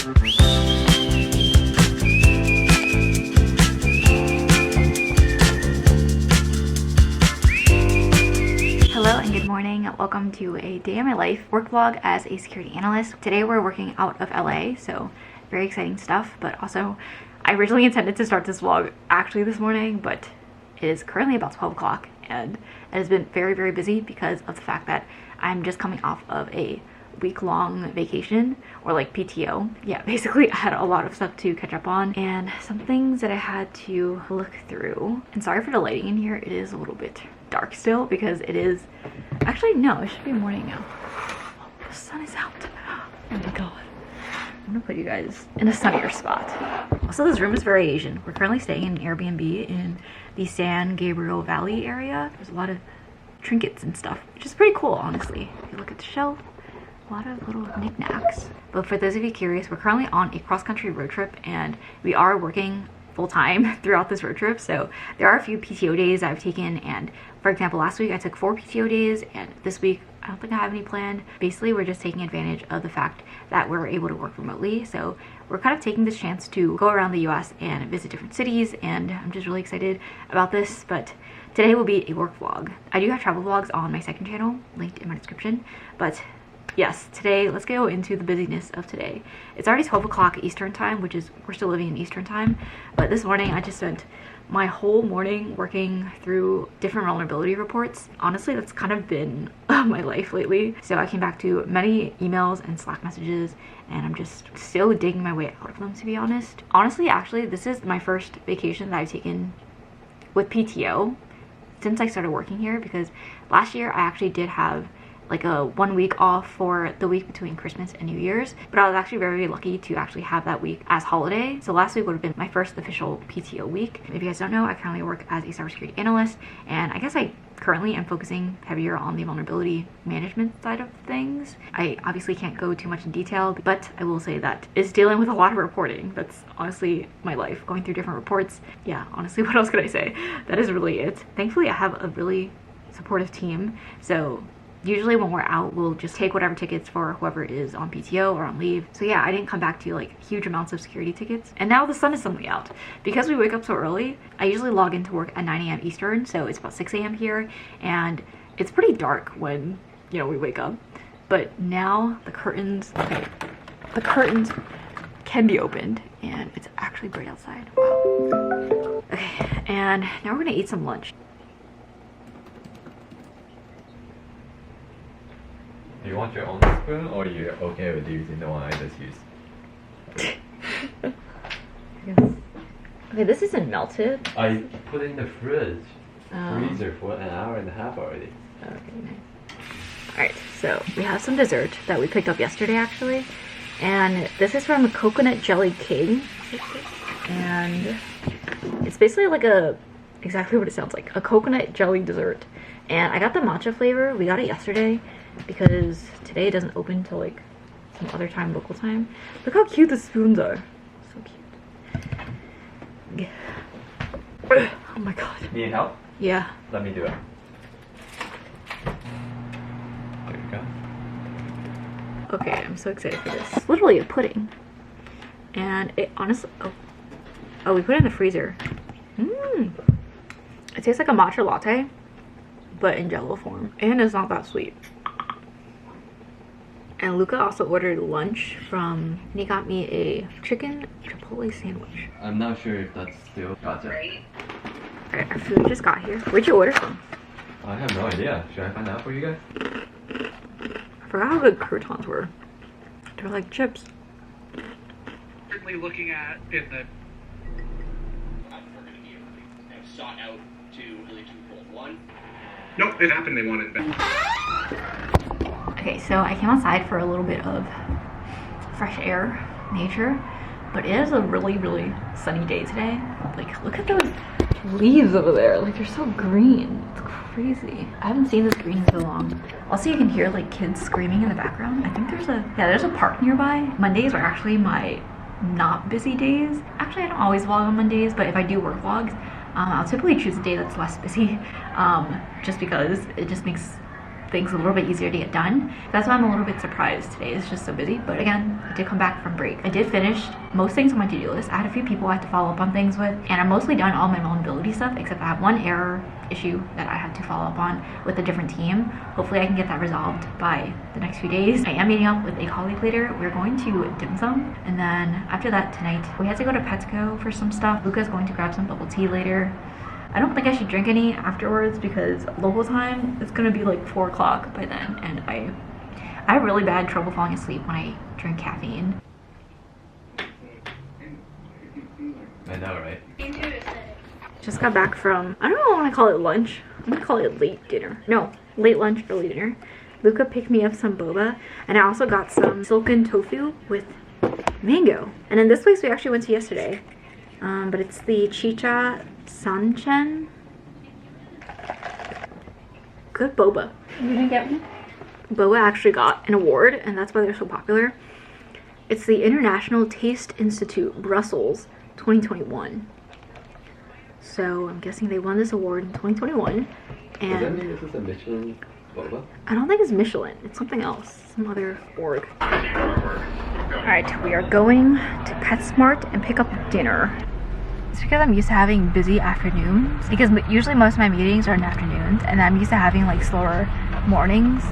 Hello and good morning. Welcome to a day in my life work vlog as a security analyst. Today we're working out of LA, so very exciting stuff, but also I originally intended to start this vlog actually this morning, but it is currently about 12 o'clock and it has been very busy because of the fact that I'm just coming off of a week-long vacation, or like PTO. Yeah, basically I had a lot of stuff to catch up on and some things that I had to look through. And sorry for the lighting in here, it is a little bit dark still because it is actually, no, it should be morning now. Oh, the sun is out. Oh my god. I'm gonna put you guys in a sunnier spot. Also, this room is very Asian. We're currently staying in an Airbnb in the San Gabriel Valley area. There's a lot of trinkets and stuff, which is pretty cool, honestly. If you look at the shelf, a lot of little knickknacks. But for those of you curious, we're currently on a cross-country road trip and we are working full-time throughout this road trip. So there are a few PTO days I've taken, and for example, last week I took 4 PTO days, and this week I don't think I have any planned. Basically, we're just taking advantage of the fact that we're able to work remotely. So we're kind of taking this chance to go around the US and visit different cities, and I'm just really excited about this. But today will be a work vlog. I do have travel vlogs on my second channel, linked in my description, but yes, today, let's go into the busyness of today. It's already 12 o'clock Eastern time, which is, we're still living in Eastern time. But this morning, I just spent my whole morning working through different vulnerability reports. Honestly, that's kind of been my life lately. So I came back to many emails and Slack messages, and I'm just still digging my way out of them, to be honest. Honestly, actually, this is my first vacation that I've taken with PTO since I started working here, because last year I actually did have like a 1 week off for the week between Christmas and New Year's, but I was actually very lucky to actually have that week as holiday. So last week would have been my first official PTO week. If you guys don't know, I currently work as a cybersecurity analyst, and I guess I currently am focusing heavier on the vulnerability management side of things. I obviously can't go too much in detail, but I will say that it's dealing with a lot of reporting. That's honestly my life, going through different reports. Yeah, honestly, what else could I say? That is really it. Thankfully, I have a really supportive team, so usually when we're out, we'll just take whatever tickets for whoever is on PTO or on leave. So yeah, I didn't come back to like huge amounts of security tickets. And now the sun is suddenly out. Because we wake up so early, I usually log into work at 9 a.m. Eastern, so it's about 6 a.m. here. And it's pretty dark when, you know, we wake up. But now the curtains, okay, the curtains can be opened and it's actually bright outside. Wow. Okay, and now we're gonna eat some lunch. Do you want your own spoon, or you're okay with using the one I just used? Okay, this isn't melted. I put it in the freezer for an hour and a half already. Okay, nice. Alright, so we have some dessert that we picked up yesterday actually. And this is from Coconut Jelly King. And it's basically like exactly what it sounds like, a coconut jelly dessert. And I got the matcha flavor. We got it yesterday because today it doesn't open till like some other time, local time. Look how cute the spoons are. So cute. Oh my god. Need help? Yeah. Let me do it. There you go. Okay, I'm so excited for this. It's literally a pudding. And it honestly, oh, we put it in the freezer. It tastes like a matcha latte, but in jello form. And it's not that sweet. And Luca also ordered lunch and he got me a chicken chipotle sandwich. I'm not sure if that's still gotcha. Alright, our food just got here. Where'd you order from? I have no idea. Should I find out for you guys? I forgot how good croutons were. They're like chips. Certainly looking at in the sought out to really twofold. One, nope, it happened. They wanted that. Okay, so I came outside for a little bit of fresh air, nature, but it is a really sunny day today. Like, look at those leaves over there. Like, they're so green. It's crazy. I haven't seen this green in so long. Also, you can hear like kids screaming in the background. I think there's a park nearby. Mondays are actually my not busy days. Actually, I don't always vlog on Mondays, but if I do work vlogs, I'll typically choose a day that's less busy, just because it just makes things a little bit easier to get done. That's why I'm a little bit surprised today. It's just so busy. But again, I did come back from break. I did finish most things on my to-do list. I had a few people I had to follow up on things with, and I'm mostly done all my vulnerability stuff, except I have one error issue that I had to follow up on with a different team. Hopefully I can get that resolved by the next few days. I am meeting up with a colleague later. We're going to dim sum, and then after that tonight we had to go to Petco for some stuff. Luca's going to grab some bubble tea later. I don't think I should drink any afterwards because local time it's gonna be like 4 o'clock by then, and I have really bad trouble falling asleep when I drink caffeine. I know, right? Just got back from, I don't know when I call it lunch. I'm gonna call it late dinner. No, late lunch, early dinner. Luca picked me up some boba, and I also got some silken tofu with mango. And then this place we actually went to yesterday, but it's the Chicha Sanchen. Good boba. You didn't get one? Boba actually got an award, and that's why they're so popular. It's the International Taste Institute Brussels 2021. So I'm guessing they won this award in 2021. And does that mean this is a Michelin boba? I don't think it's Michelin. It's something else. Some other org. Alright, we are going to PetSmart and pick up dinner. It's because I'm used to having busy afternoons. Because usually most of my meetings are in afternoons. And I'm used to having like slower mornings.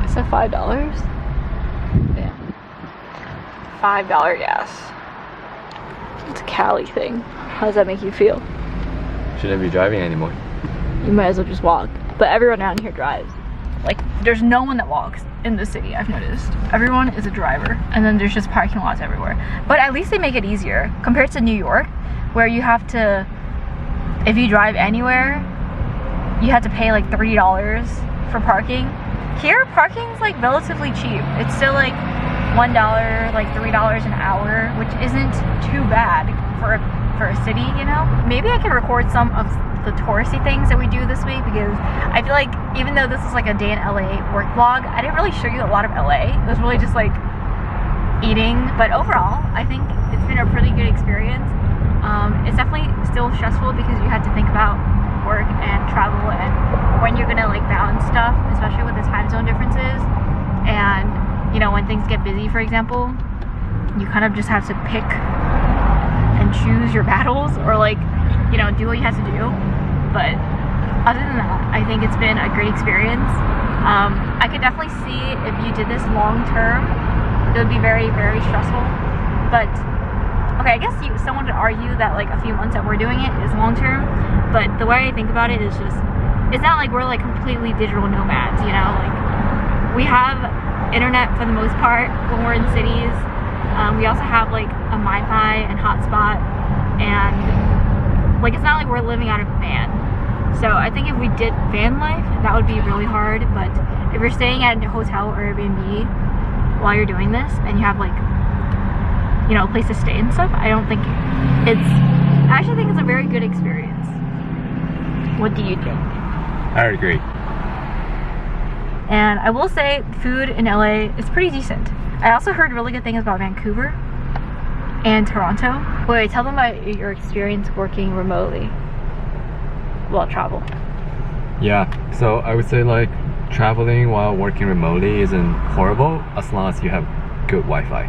Is that $5? Yeah. $5 gas. It's a Cali thing. How does that make you feel? Shouldn't be driving anymore. You might as well just walk. But everyone down here drives. Like, there's no one that walks in the city, I've noticed. Everyone is a driver, and then there's just parking lots everywhere. But at least they make it easier compared to New York, where you have to, if you drive anywhere, you have to pay like $3 for parking. Here, parking's like relatively cheap. It's still like $1, like $3 an hour, which isn't too bad for a city, you know? Maybe I can record some of the touristy things that we do this week, because I feel like even though this is like a day in LA work vlog, I didn't really show you a lot of LA. It was really just like eating, but overall I think it's been a pretty good experience. It's definitely still stressful because you had to think about work and travel and when you're gonna like balance stuff, especially with the time zone differences. And you know, when things get busy, for example, you kind of just have to pick and choose your battles, or like, you know, do what you have to do. But other than that, I think it's been a great experience. I could definitely see if you did this long term, it would be very, very stressful. But okay, I guess someone would argue that like a few months that we're doing it is long term. But the way I think about it is just, it's not like we're like completely digital nomads, you know? Like, we have internet for the most part when we're in cities. We also have like a MiFi and hotspot, and like it's not like we're living out of a van. So I think if we did van life, that would be really hard. But if you're staying at a hotel or Airbnb while you're doing this, and you have like, you know, a place to stay and stuff, I actually think it's a very good experience. What do you think? I agree. And I will say, food in LA is pretty decent. I also heard really good things about Vancouver and Toronto. Wait, tell them about your experience working remotely while travel. Yeah, so I would say like traveling while working remotely isn't horrible as long as you have good Wi-Fi.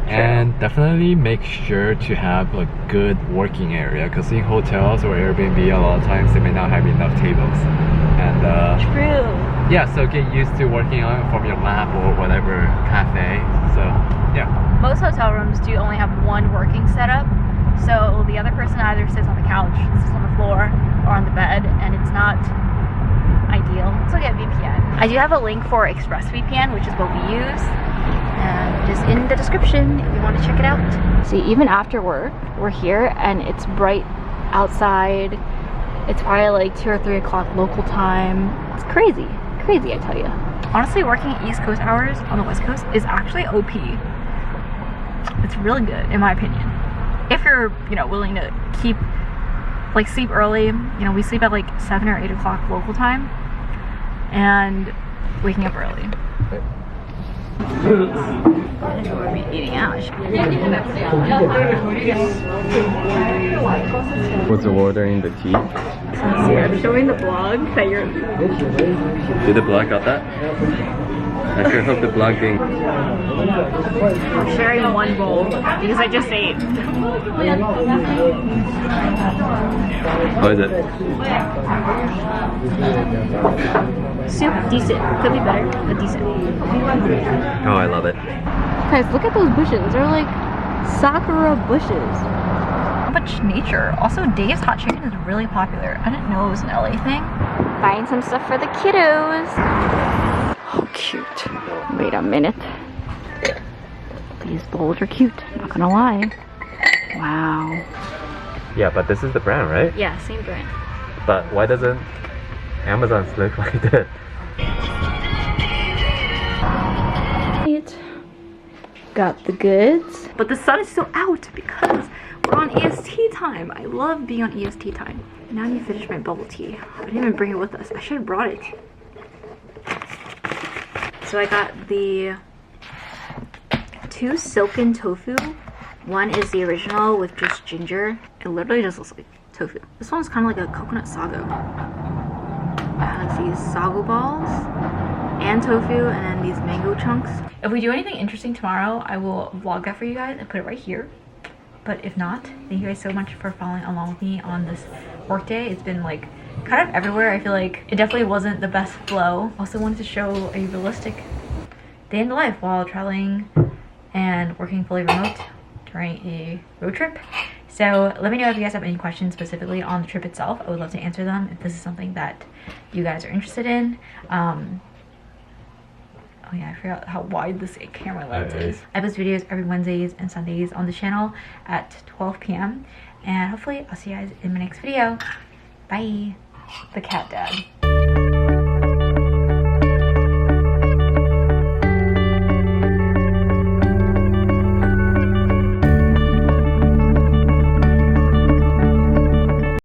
And definitely make sure to have a good working area, because in hotels or Airbnb a lot of times they may not have enough tables. And True. yeah, so get used to working on it from your lap or whatever cafe. So yeah. Most hotel rooms do only have one working setup, so the other person either sits on the couch, sits on the floor, or on the bed, and it's not ideal. So get VPN. I do have a link for ExpressVPN, which is what we use, and it is in the description if you want to check it out. See, even after work, we're here and it's bright outside. It's probably like 2 or 3 o'clock local time. It's crazy, crazy, I tell you. Honestly, working East Coast hours on the West Coast is actually OP. It's really good, in my opinion. If you're, you know, willing to keep, like, sleep early. You know, we sleep at like 7 or 8 o'clock local time, and waking up early. And we'll be eating gosh. Was ordering the tea? I'm showing the blog that you're... Did the blog got that? I sure hope the blog didn't. I'm sharing one bowl because I just ate. How is it? Soup, decent. Could be better, but decent. Oh, I love it. Guys, look at those bushes. They're like sakura bushes. How much nature. Also, Dave's Hot Chicken is really popular. I didn't know it was an LA thing. Buying some stuff for the kiddos. Oh, cute. Wait a minute. These bowls are cute, not gonna lie. Wow. Yeah, but this is the brand, right? Yeah, same brand. But why doesn't Amazon's look like this? Got the goods. But the sun is still out because we're on EST time. I love being on EST time. Now I need to finish my bubble tea. I didn't even bring it with us. I should have brought it. So I got the 2 silken tofu. One is the original with just ginger. It literally just looks like tofu. This one's kind of like a coconut sago. It has these sago balls and tofu and then these mango chunks. If we do anything interesting tomorrow, I will vlog that for you guys and put it right here. But if not, thank you guys so much for following along with me on this work day. It's been like kind of everywhere. I feel like it definitely wasn't the best flow. Also wanted to show a realistic day in the life while traveling and working fully remote during a road trip. So let me know if you guys have any questions specifically on the trip itself. I would love to answer them if this is something that you guys are interested in. Oh yeah, I forgot how wide this camera lens is. I post videos every Wednesdays and Sundays on the channel at 12 p.m. And hopefully I'll see you guys in my next video. Bye. The cat dad.